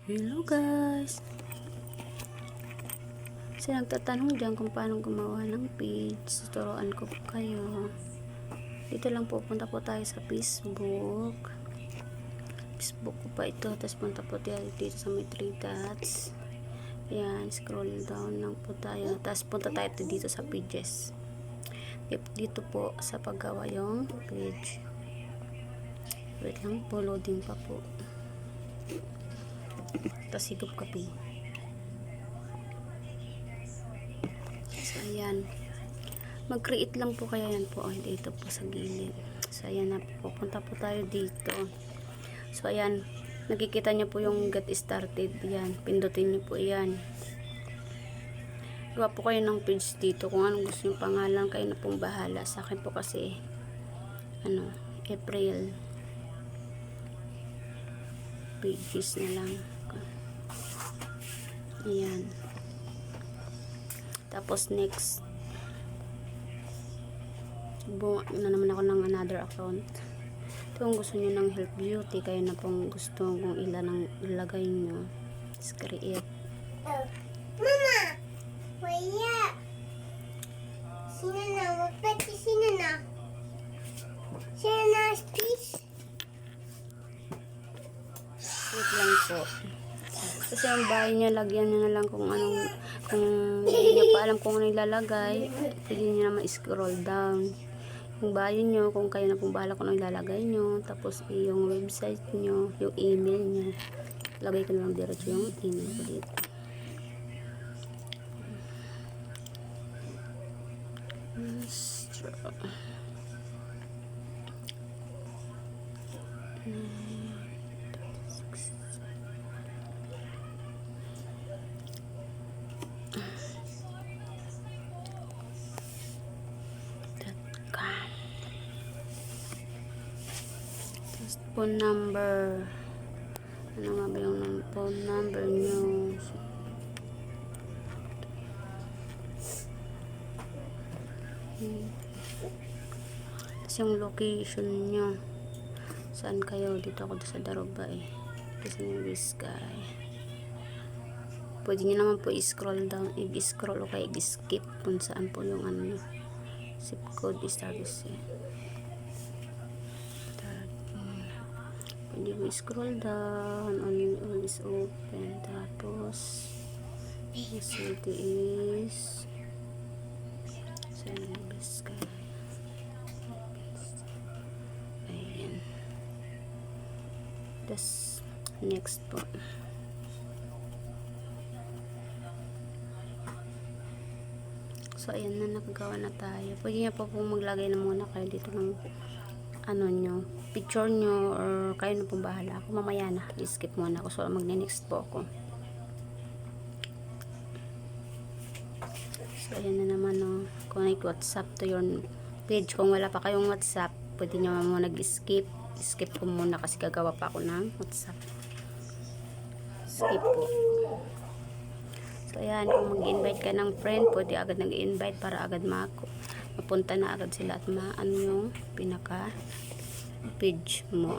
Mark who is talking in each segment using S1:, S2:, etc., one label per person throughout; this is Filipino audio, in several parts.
S1: Hello guys! So nagtatanong dyan kung paano gumawa ng page. Tuturuan ko po kayo. Dito lang po, punta po tayo sa Facebook. Facebook ko pa ito. Tapos punta po tayo dito sa may 3 dots. Yan, scroll down lang po tayo. Tapos punta tayo dito sa pages. Dito po sa paggawa yung page. Wait lang po, loading pa po. Tapos higop kape. So ayan, mag-create lang po kaya yan po. Dito po sa gilid. So ayan na po, punta po tayo dito. So ayan, nakikita nyo po yung get started. Yan, pindutin nyo po yan. Gawa po kayo ng page dito. Kung anong gusto yung pangalan, kayo na pong bahala. Sa akin po kasi April pages na lang. Ayan. Tapos next, buo na naman ako ng another account. Ito kung gusto nyo ng health beauty, kayo na pong gusto kung ilan ang ilagay nyo. Let's create.
S2: Mama! Waya! Sino na? Mapati sino na? Sino na, please?
S1: Wait lang po. Kasi ang bahay niya, lagyan nyo na lang kung hindi nyo pa alam kung ano ilalagay, pwede nyo naman scroll down. Yung bahay nyo, kung kayo na pong bahala kung ano ilalagay nyo, tapos yung website nyo, yung email nyo, lagay ko na lang diretso yung email ko dito. Phone number, ano nga ba yung phone number nyo? Tapos yung location nyo, saan kayo? Dito ako sa Daruba kasi yung Biscay. Pwede nyo naman po i-scroll down, i-scroll o kaya i-skip kung saan po yung zip code is pwede mo scroll down, all is open, tapos the city is Biscay. Ayan, tas next po, so ayan na, nakagawa na tayo. Pwede nyo po pong maglagay na muna kayo dito ng nyo, picture nyo, or kayo na pong bahala. Ako mamaya na, i-skip muna ako, so magne-next po ako. So ayan na naman, connect WhatsApp to your page. Kung wala pa kayong WhatsApp, pwede nyo muna nag-skip. Skip ko muna kasi gagawa pa ako ng WhatsApp. Skip po. So ayan, kung mag-invite ka ng friend, pwede agad nag-invite para agad mapunta na agad sila at maano yung pinaka page mo.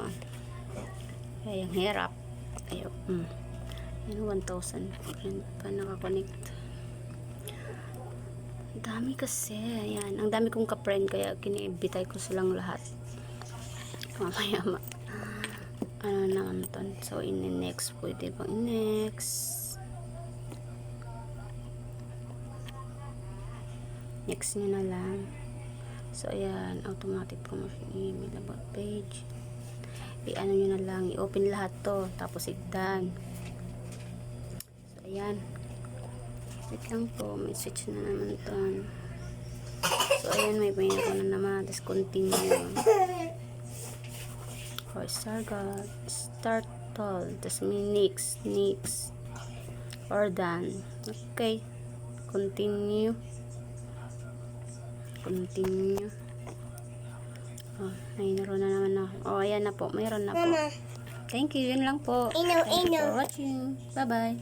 S1: Ay, ang hirap. Ayo. Yan, 1,000 pa nakakonect. Ang dami kasi. Ayan, ang dami kong ka-friend kaya kiniibitay ko silang lahat. Mamaya ano naman to. So in-next, pwede bang in-next. Next nyo na lang. So ayan, automatic promotion email about page. I-ano nyo na lang, i-open lahat to, tapos i-done. So ayan, wait lang po, may switch na naman to. So ayan, may mayroon na naman, tapos continue. Or start all, tapos may next or done. Okay, continue. Oh, ay naroon na naman na. Oh, ayan na po. Mayroon na po.
S2: Mama.
S1: Thank you. Yun lang po. Thank you for watching. Bye-bye.